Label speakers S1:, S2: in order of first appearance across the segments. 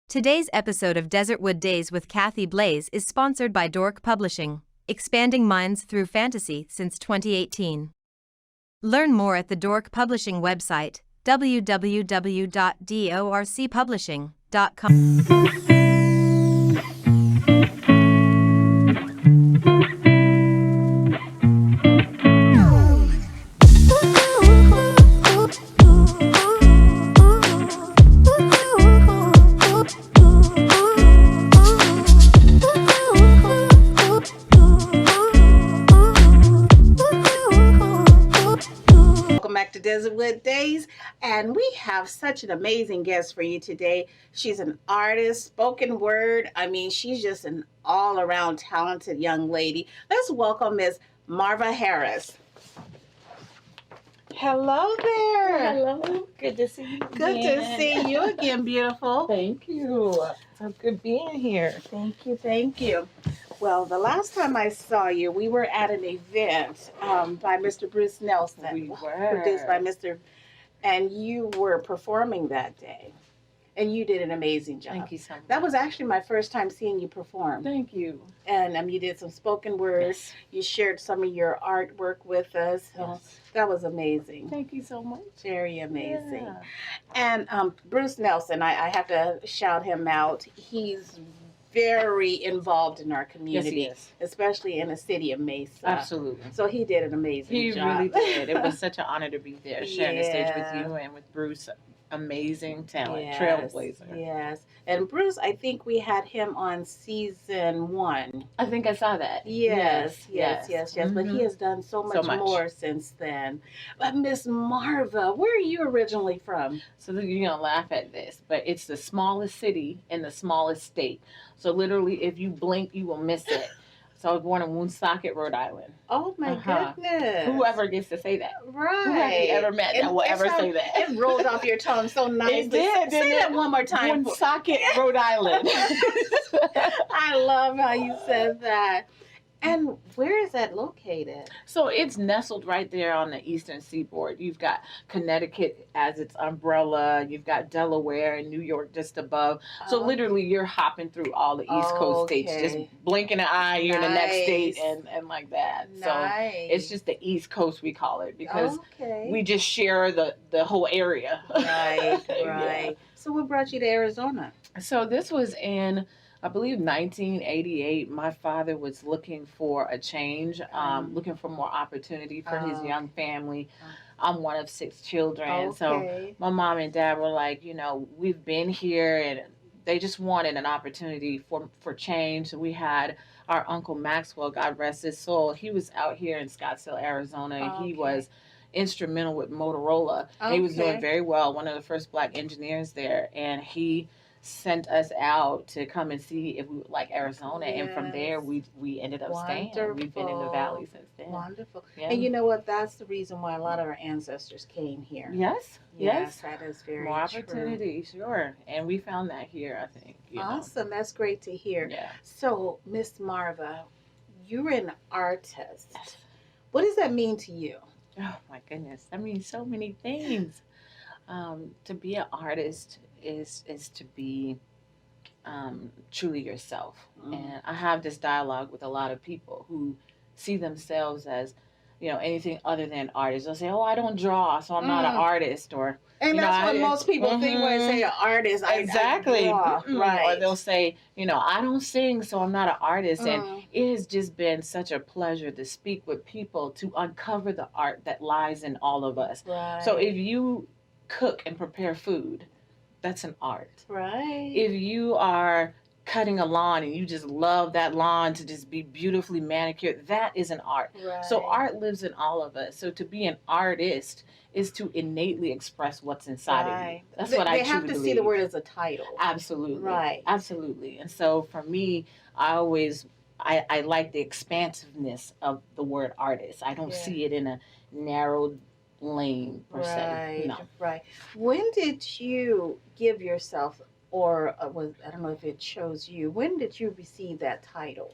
S1: Today's episode of Desertwood Days with Kathy Blaze is sponsored by Dork Publishing, expanding minds through fantasy since 2018. Learn more at the Dork Publishing website, www.dorcpublishing.com.
S2: Welcome back to Desertwood Days, and we have such an amazing guest for you today. She's an artist, spoken word. She's just an all-around talented young lady. Let's welcome Miss Marva Harris. Hello there.
S3: Hello. Good to see you again.
S2: Good to see you again, beautiful.
S3: Thank you. So good being here.
S2: Thank you, thank you. Well, the last time I saw you, we were at an event by Mr. Bruce Nelson.
S3: We were.
S2: Produced by and you were performing that day. And you did an amazing job.
S3: Thank you so much.
S2: That was actually my first time seeing you perform.
S3: Thank you.
S2: And you did some spoken word.
S3: Yes.
S2: You shared some of your artwork with us. So
S3: Yes.
S2: that was amazing.
S3: Thank you so much.
S2: Very amazing.
S3: Yeah.
S2: And Bruce Nelson, I have to shout him out. He's very involved in our community,
S3: Yes, he is.
S2: Especially in the city of Mesa.
S3: Absolutely.
S2: So he did an amazing
S3: He
S2: job.
S3: really did. It was such an honor to be there, sharing the stage with
S2: Yeah.
S3: you and with Bruce. Amazing talent,
S2: Yes,
S3: trailblazer.
S2: Yes. And Bruce, I think we had him on season 1.
S3: I think I saw that.
S2: Yes. But he
S3: Mhm.
S2: has done so much more since then. But Miss Marva, where are you originally from?
S3: So you're going to laugh at this, but it's the smallest city in the smallest state. So literally, if you blink, you will miss it. So I was born in Woonsocket, Rhode Island.
S2: Oh my goodness.
S3: Whoever gets to say that.
S2: Right.
S3: Who have you ever met that will ever say that?
S2: It rolled off your tongue so nicely.
S3: It did.
S2: Say that one more time.
S3: Woonsocket, Rhode Island.
S2: I love how you said that. And where is that located?
S3: So it's nestled right there on the eastern seaboard. You've got Connecticut as its umbrella. You've got Delaware and New York just above. So literally you're hopping through all the East Coast states. Just blinking an eye, you're in the next state and like that. So it's just the East Coast, we call it, because we just share the whole area.
S2: Right.
S3: Yeah.
S2: So what brought you to Arizona?
S3: So this was in, I believe, 1988. My father was looking for a change, looking for more opportunity for his young family. I'm one of 6 children. So my mom and dad were like, we've been here, and they just wanted an opportunity for change. So we had our Uncle Maxwell, God rest his soul. He was out here in Scottsdale, Arizona, and he was instrumental with Motorola. He was doing very well, one of the first Black engineers there, and he sent us out to come and see if we would like Arizona, and from there we ended up staying. We've been in the valley since then.
S2: Wonderful.
S3: Yeah.
S2: And you know what? That's the reason why a lot of our ancestors came here.
S3: Yes.
S2: That is very
S3: more opportunity, sure. And we found that here, I think.
S2: Awesome. That's great to hear.
S3: Yeah.
S2: So, Miss Marva, you're an artist. Yes. What does that mean to you?
S3: Oh my goodness. I mean, so many things. To be an artist is to be truly yourself. And I have this dialogue with a lot of people who see themselves as, anything other than artists. They'll say, "Oh, I don't draw, so I'm not an artist," or
S2: that's what most people think when they say an artist.
S3: Exactly.
S2: I draw. Right.
S3: Or they'll say, I don't sing, so I'm not an artist. And it has just been such a pleasure to speak with people to uncover the art that lies in all of us.
S2: Right.
S3: So if you cook and prepare food, that's an art.
S2: Right.
S3: If you are cutting a lawn and you just love that lawn to just be beautifully manicured, that is an art.
S2: Right.
S3: So art lives in all of us. So to be an artist is to innately express what's inside of you. That's what I truly believe. They have to
S2: see the word as a title.
S3: Absolutely.
S2: Right.
S3: Absolutely. And so for me, I like the expansiveness of the word artist. I don't see it in a narrow lane per se. No.
S2: Right. When did you give yourself, or I don't know if it chose you, when did you receive that title?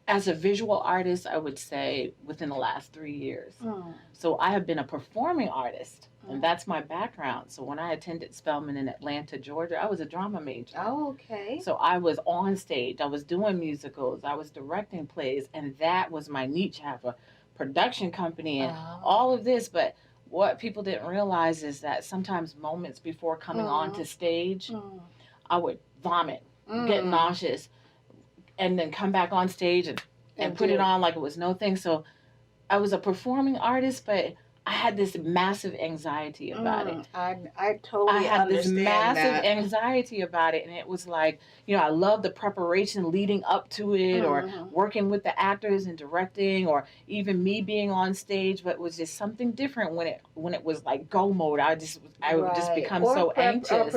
S3: As a visual artist, I would say within the last 3 years. So I have been a performing artist, and that's my background. So when I attended Spelman in Atlanta, Georgia, I was a drama major.
S2: Oh, okay.
S3: So I was on stage, I was doing musicals, I was directing plays, and that was my niche. I have a production company and all of this, but what people didn't realize is that sometimes moments before coming onto stage, I would vomit, get nauseous, and then come back on stage and put it on like it was no thing. So I was a performing artist, but I had this massive anxiety about it.
S2: I totally
S3: I had this
S2: understand
S3: massive
S2: that.
S3: anxiety about it, and it was like, you know, I love the preparation leading up to it, or working with the actors and directing, or even me being on stage. But it was just something different when it was like go mode. I would just become so anxious.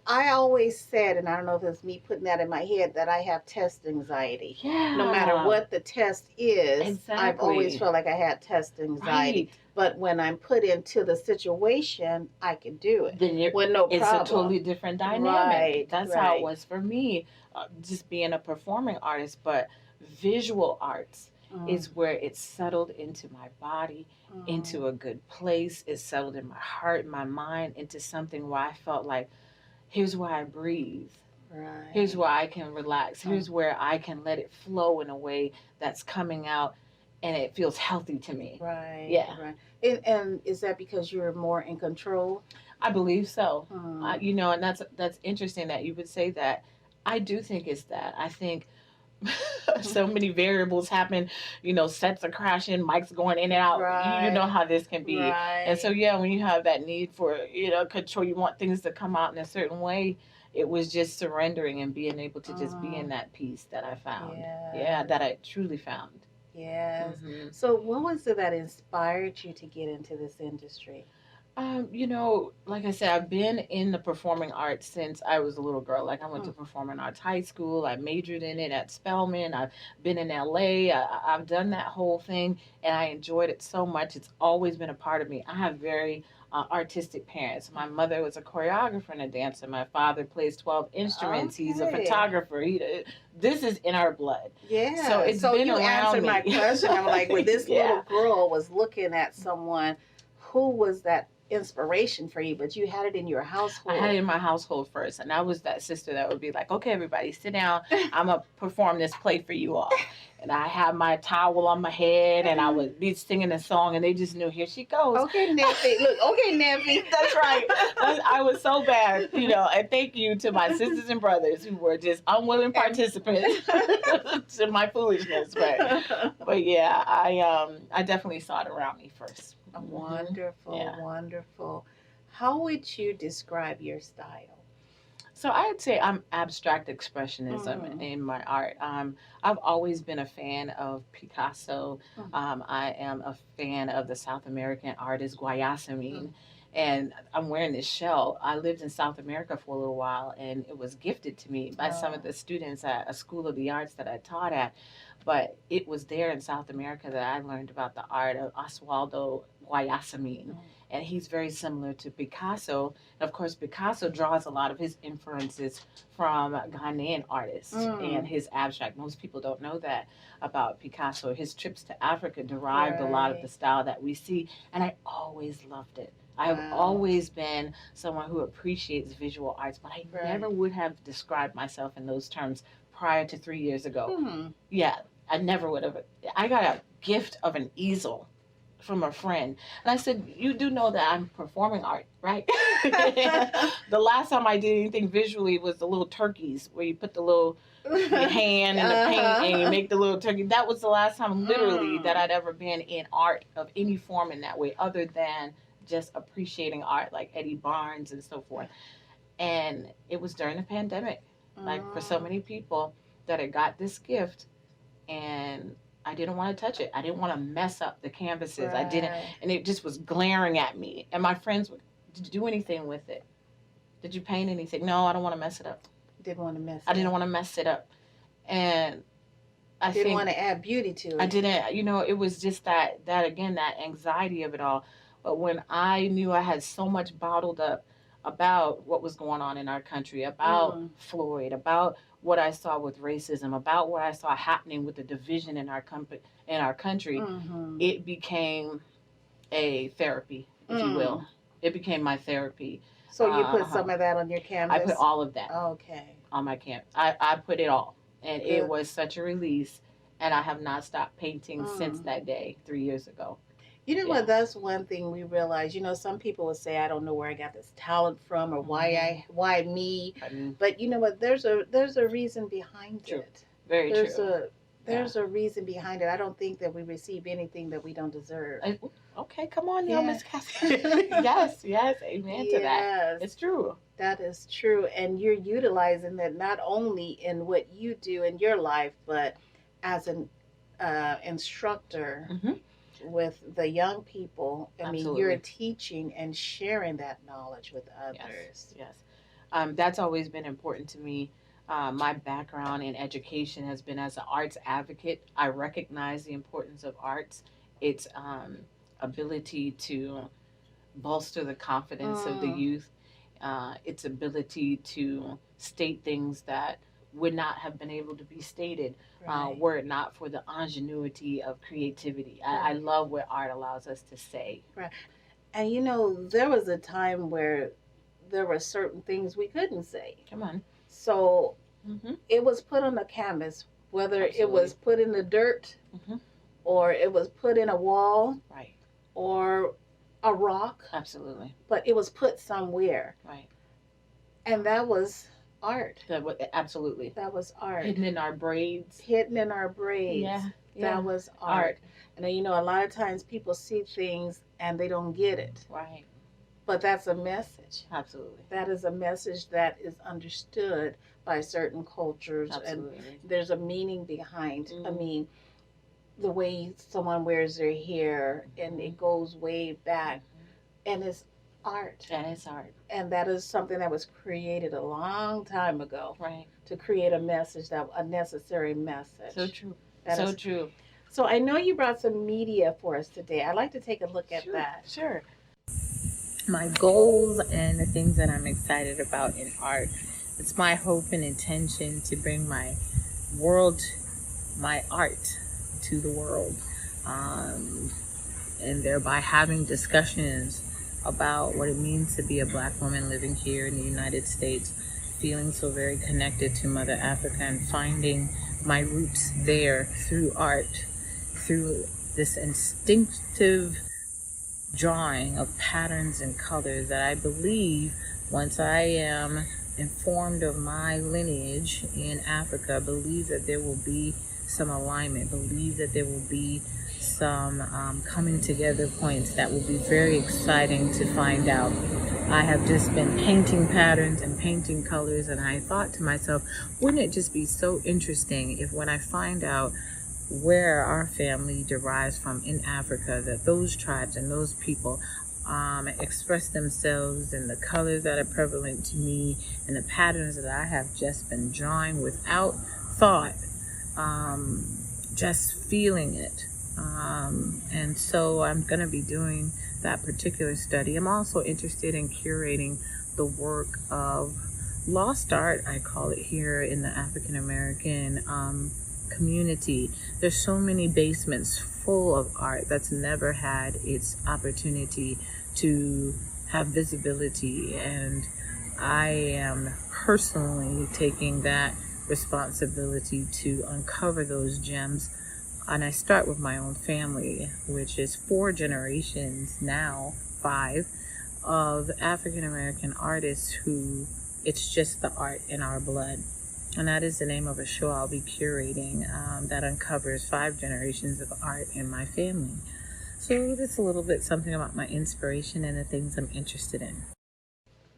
S2: I always said, and I don't know if it's me putting that in my head, that I have test anxiety.
S3: Yeah.
S2: No matter what the test is,
S3: Exactly.
S2: I've always felt like I had test anxiety.
S3: Right.
S2: But when I'm put into the situation, I can do it
S3: Then
S2: with no problem.
S3: It's a totally different dynamic.
S2: Right,
S3: That's how it was for me, just being a performing artist. But visual arts is where it's settled into my body, into a good place. It's settled in my heart, my mind, into something where I felt like, here's where I breathe.
S2: Right.
S3: Here's where I can relax. Here's where I can let it flow in a way that's coming out and it feels healthy to me.
S2: Right.
S3: Yeah.
S2: Right. And is that because you're more in control?
S3: I believe so. You know, and that's interesting that you would say that. I do think it's that. I think so many variables happen, you know, sets are crashing, mics going in and out. You know how this can be.
S2: Right.
S3: And so, yeah, when you have that need for, you know, control, you want things to come out in a certain way. It was just surrendering and being able to just be in that peace that I found. Yeah, that I truly found.
S2: Yes. So what was it that inspired you to get into this industry?
S3: You know, like I said, I've been in the performing arts since I was a little girl. Like I went to performing arts high school. I majored in it at Spelman. I've been in LA. I've done that whole thing, and I enjoyed it so much. It's always been a part of me. I have very artistic parents. My mother was a choreographer and a dancer. My father plays 12 instruments. He's a photographer. This is in our blood.
S2: Yeah.
S3: So it's been
S2: you
S3: around
S2: answered
S3: me.
S2: my question. I'm like, when this little girl was looking at someone, who was that inspiration for you? But you had it in your household.
S3: I had it in my household first, and I was that sister that would be like, okay, everybody sit down, I'm gonna perform this play for you all. And I had my towel on my head, and I would be singing a song, and they just knew, here she goes.
S2: Okay, Neffy. Look, okay, Neffy.
S3: That's right. I was so bad, you know, and thank you to my sisters and brothers who were just unwilling participants to my foolishness. But yeah, I definitely saw it around me first.
S2: Wonderful, wonderful. How would you describe your style?
S3: So I'd say I'm abstract expressionism in my art. I've always been a fan of Picasso. I am a fan of the South American artist Guayasamín. And I'm wearing this shell. I lived in South America for a little while, and it was gifted to me by some of the students at a school of the arts that I taught at. But it was there in South America that I learned about the art of Oswaldo Guayasamín. And he's very similar to Picasso. And of course, Picasso draws a lot of his influences from Ghanaian artists and his abstract. Most people don't know that about Picasso. His trips to Africa derived a lot of the style that we see. And I always loved it. I've always been someone who appreciates visual arts, but I never would have described myself in those terms prior to 3 years ago. Yeah, I never would have. I got a gift of an easel from a friend. And I said, you do know that I'm performing art, right? The last time I did anything visually was the little turkeys where you put the little hand in the paint and you make the little turkey. That was the last time literally that I'd ever been in art of any form in that way, other than just appreciating art like Eddie Barnes and so forth. And it was during the pandemic, like for so many people, that I got this gift and I didn't want to touch it. I didn't want to mess up the canvases. I didn't, and it just was glaring at me. And my friends would, did you do anything with it? Did you paint anything? No, I don't want to mess it up.
S2: Didn't want to mess it
S3: I didn't want to mess it up. And I
S2: didn't want to add beauty to it.
S3: I didn't, you know, it was just that again, that anxiety of it all. But when I knew I had so much bottled up about what was going on in our country, about Floyd, about what I saw with racism, about what I saw happening with the division in our country, it became a therapy, if you will. It became my therapy.
S2: So you put some of that on your canvas?
S3: I put all of that
S2: okay.
S3: on my canvas. I put it all. And
S2: Good.
S3: it was such a release. And I have not stopped painting since that day, 3 years ago.
S2: You know what? That's one thing we realize. You know, some people would say, "I don't know where I got this talent from, or why me." But you know what? There's a reason behind it.
S3: Very true.
S2: There's a reason behind it. I don't think that we receive anything that we don't deserve.
S3: Okay, come on now, Miss Cassie. Yes, amen to that. It's true.
S2: That is true. And you're utilizing that not only in what you do in your life, but as an instructor with the young people. I mean, you're teaching and sharing that knowledge with others.
S3: Yes. That's always been important to me. My background in education has been as an arts advocate. I recognize the importance of arts. Its ability to bolster the confidence of the youth, its ability to state things that would not have been able to be stated were it not for the ingenuity of creativity. I love what art allows us to say.
S2: Right. And you know, there was a time where there were certain things we couldn't say.
S3: Come on.
S2: So it was put on the canvas, whether it was put in the dirt or it was put in a wall or a rock.
S3: Absolutely.
S2: But it was put somewhere.
S3: Right.
S2: And that was art.
S3: Absolutely.
S2: That was art.
S3: Hidden in our braids.
S2: Yeah. That was art. And you know, a lot of times people see things and they don't get it.
S3: Right.
S2: But that's a message.
S3: Absolutely.
S2: That is a message that is understood by certain cultures.
S3: Absolutely.
S2: And there's a meaning behind, I mean, the way someone wears their hair, and it goes way back. And it's art.
S3: And it's art.
S2: And that is something that was created a long time ago.
S3: Right.
S2: To create a message, a necessary message.
S3: So true. True.
S2: So I know you brought some media for us today. I'd like to take a look at that.
S3: Sure.
S4: My goals and the things that I'm excited about in art. It's my hope and intention to bring my art to the world, and thereby having discussions about what it means to be a Black woman living here in the United States, feeling so very connected to Mother Africa and finding my roots there through art, through this instinctive drawing of patterns and colors that I believe once I am informed of my lineage in Africa, believe that there will be some alignment, believe that there will be some coming together points that will be very exciting to find out. I have just been painting patterns and painting colors, and I thought to myself, wouldn't it just be so interesting if when I find out where our family derives from in Africa, that those tribes and those people express themselves in the colors that are prevalent to me and the patterns that I have just been drawing without thought, just feeling it. And so I'm going to be doing that particular study. I'm also interested in curating the work of lost art, I call it, here in the African American community. There's so many basements full of art that's never had its opportunity to have visibility, and I am personally taking that responsibility to uncover those gems. And I start with my own family, which is 4 generations now, 5, of African American artists who it's just the art in our blood. And that is the name of a show I'll be curating that uncovers 5 generations of art in my family. So that's a little bit something about my inspiration and the things I'm interested in.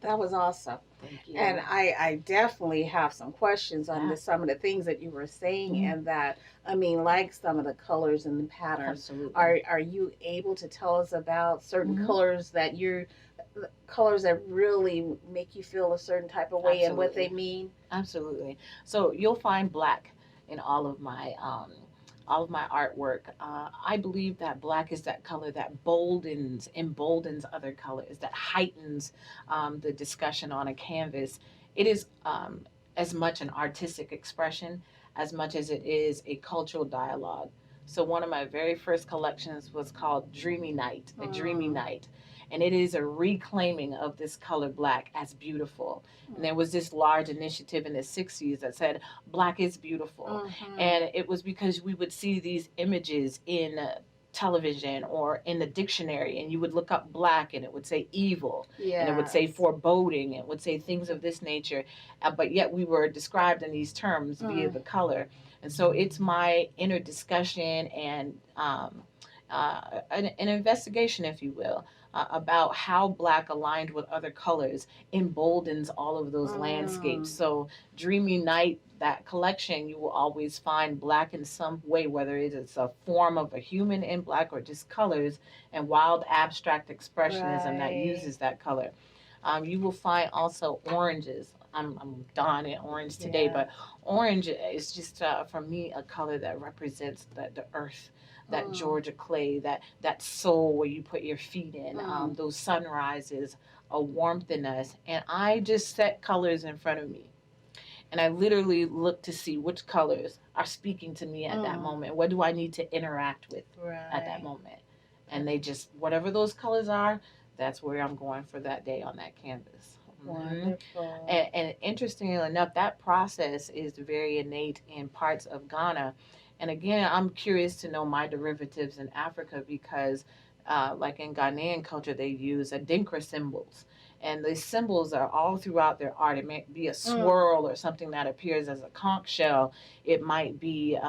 S2: That was awesome.
S3: Thank you.
S2: And I definitely have some questions on some of the things that you were saying, and that, I mean, like some of the colors and the patterns.
S3: Absolutely.
S2: Are you able to tell us about certain colors that really make you feel a certain type of way and what they mean?
S3: Absolutely. So you'll find black in all of my all of my artwork, I believe that black is that color that emboldens other colors, that heightens the discussion on a canvas. It is as much an artistic expression as much as it is a cultural dialogue. So one of my very first collections was called Dreamy Night, a dreamy night. And it is a reclaiming of this color black as beautiful. And there was this large initiative in the 60s that said, Black is beautiful. And it was because we would see these images in television or in the dictionary, and you would look up black and it would say evil, and it would say foreboding, it would say things of this nature, but yet we were described in these terms via the color. And so it's my inner discussion and an investigation, if you will, about how black aligned with other colors emboldens all of those landscapes. So Dreamy Night, that collection, you will always find black in some way, whether it is a form of a human in black or just colors and wild abstract expressionism that uses that color. You will find also oranges. I'm donning orange today, but orange is just for me a color that represents the earth, that Georgia clay, that soul where you put your feet in, those sunrises, a warmth in us. And I just set colors in front of me. And I literally look to see which colors are speaking to me at that moment. What do I need to interact with at that moment? And they just, whatever those colors are, that's where I'm going for that day on that canvas.
S2: Wonderful.
S3: And interestingly enough, that process is very innate in parts of Ghana. And again, I'm curious to know my derivatives in Africa because, like in Ghanaian culture, they use Adinkra symbols. And the symbols are all throughout their art. It may be a swirl or something that appears as a conch shell. It might be,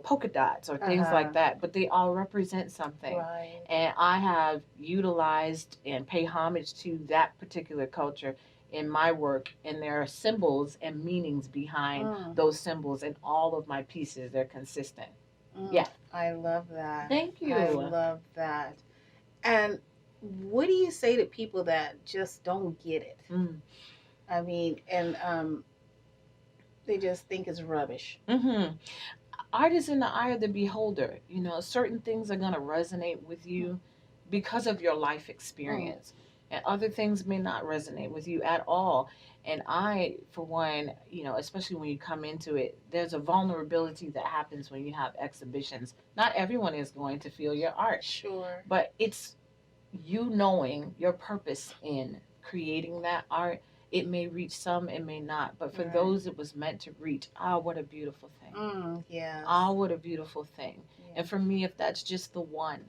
S3: polka dots or things like that. But they all represent something.
S2: Right.
S3: And I have utilized and pay homage to that particular culture in my work. And there are symbols and meanings behind those symbols in all of my pieces. They're consistent. Yeah.
S2: I love that.
S3: Thank you.
S2: I love that. And what do you say to people that just don't get it? I mean, and they just think it's rubbish.
S3: Art is in the eye of the beholder. You know, certain things are going to resonate with you because of your life experience. And other things may not resonate with you at all. And I, for one, especially when you come into it, there's a vulnerability that happens when you have exhibitions. Not everyone is going to feel your art.
S2: Sure.
S3: But it's you knowing your purpose in creating that art. It may reach some, it may not. But for those it was meant to reach, what a beautiful thing.
S2: Yeah.
S3: What a beautiful thing. Yeah. And for me, if that's just the one,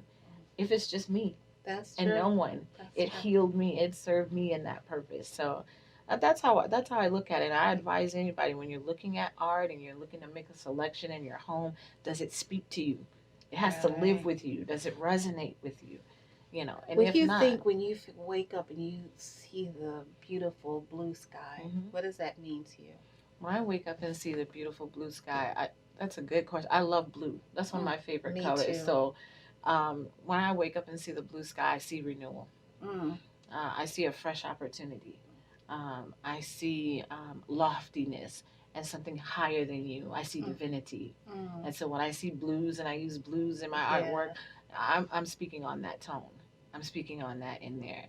S3: if it's just me,
S2: that's
S3: and
S2: true.
S3: No one, it healed me, it served me in that purpose. So that's how I look at it. I advise anybody when you're looking at art and you're looking to make a selection in your home, does it speak to you? It has to live with you. Does it resonate with you? And
S2: what
S3: if
S2: you
S3: not,
S2: think when you wake up and you see the beautiful blue sky, what does that mean to you?
S3: When I wake up and see the beautiful blue sky, that's a good question. I love blue. That's one of my favorite colors.
S2: Too.
S3: So when I wake up and see the blue sky, I see renewal. I see a fresh opportunity. I see loftiness and something higher than you. I see divinity. And so when I see blues and I use blues in my artwork, I'm speaking on that tone. I'm speaking on that in there.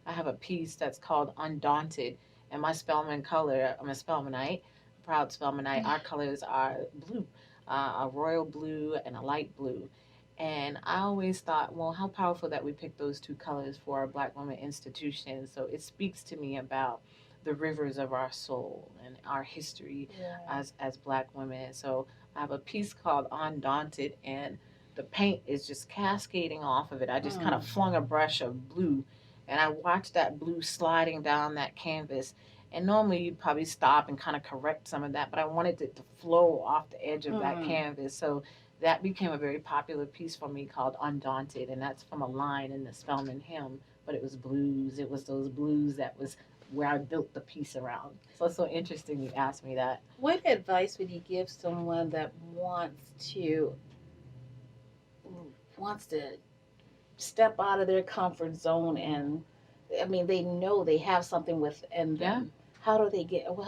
S3: I have a piece that's called Undaunted, and my Spelman color, I'm a Spelmanite, proud Spelmanite. Our colors are blue, a royal blue and a light blue. And I always thought, well, how powerful that we picked those two colors for our Black women institution. So it speaks to me about the rivers of our soul and our history as Black women. So I have a piece called Undaunted, and the paint is just cascading off of it. I just kind of flung a brush of blue, and I watched that blue sliding down that canvas. And normally you'd probably stop and kind of correct some of that, but I wanted it to flow off the edge of that canvas. So that became a very popular piece for me called Undaunted, and that's from a line in the Spelman hymn, but it was blues. It was those blues that was where I built the piece around. So it's so interesting you asked me that.
S2: What advice would you give someone that wants to step out of their comfort zone, and they know they have something within them? How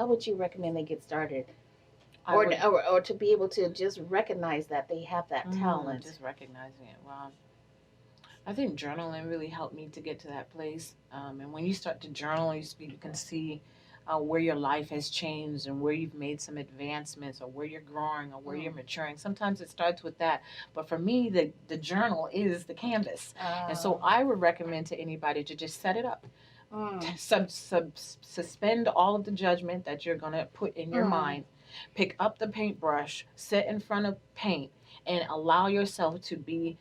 S2: would you recommend they get started? or to be able to just recognize that they have that talent.
S3: Just recognizing it. Wow. I think journaling really helped me to get to that place. And when you start to journal, you can see where your life has changed and where you've made some advancements or where you're growing or where you're maturing. Sometimes it starts with that. But for me, the journal is the canvas. And so I would recommend to anybody to just set it up. Suspend all of the judgment that you're going to put in your mind. Pick up the paintbrush, sit in front of paint, and allow yourself to be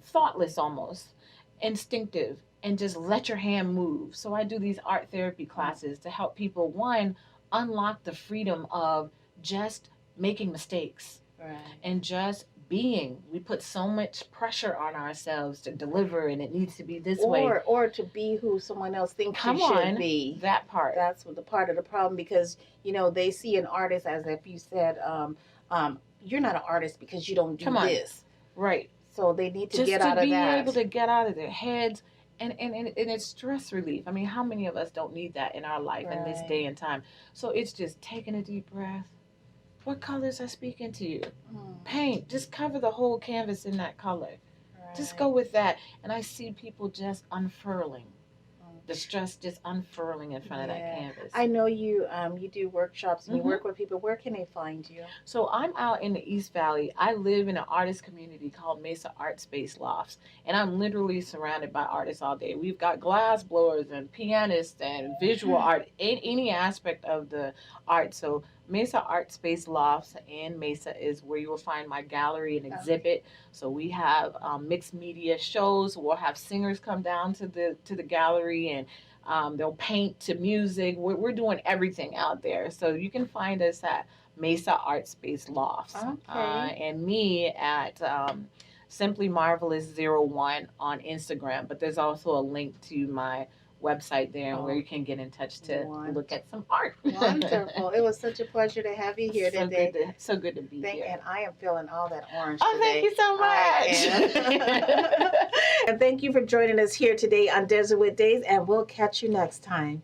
S3: thoughtless almost, instinctive, and just let your hand move. So I do these art therapy classes to help people, one, unlock the freedom of just making mistakes and just being. We put so much pressure on ourselves to deliver, and it needs to be this way.
S2: Or to be who someone else thinks you should be.
S3: That part.
S2: That's the part of the problem, because, they see an artist as if you said, you're not an artist because you don't do this.
S3: Right.
S2: So they need to get out of that.
S3: Just to be able to get out of their heads. And it's stress relief. I mean, how many of us don't need that in our life in this day and time? So it's just taking a deep breath. What colors are speaking to you? Paint. Just cover the whole canvas in that color. Just go with that. And I see people just unfurling. The stress just unfurling in front of that canvas.
S2: I know you do workshops and you work with people. Where can they find you?
S3: So I'm out in the East Valley. I live in an artist community called Mesa Art Space Lofts, and I'm literally surrounded by artists all day. We've got glass blowers and pianists and visual art in any aspect of the art. So Mesa Art Space Lofts in Mesa is where you will find my gallery and exhibit. So we have mixed media shows. We'll have singers come down to the gallery, and they'll paint to music. We're doing everything out there. So you can find us at Mesa Art Space Lofts. And me at Simply Marvelous 01 on Instagram. But there's also a link to my website there where you can get in touch to look at some art.
S2: Wonderful. It was such a pleasure to have you here today.
S3: So good to be here.
S2: And I am feeling all that orange
S3: today. Thank you so much.
S2: And thank you for joining us here today on Desertwood Days, and we'll catch you next time.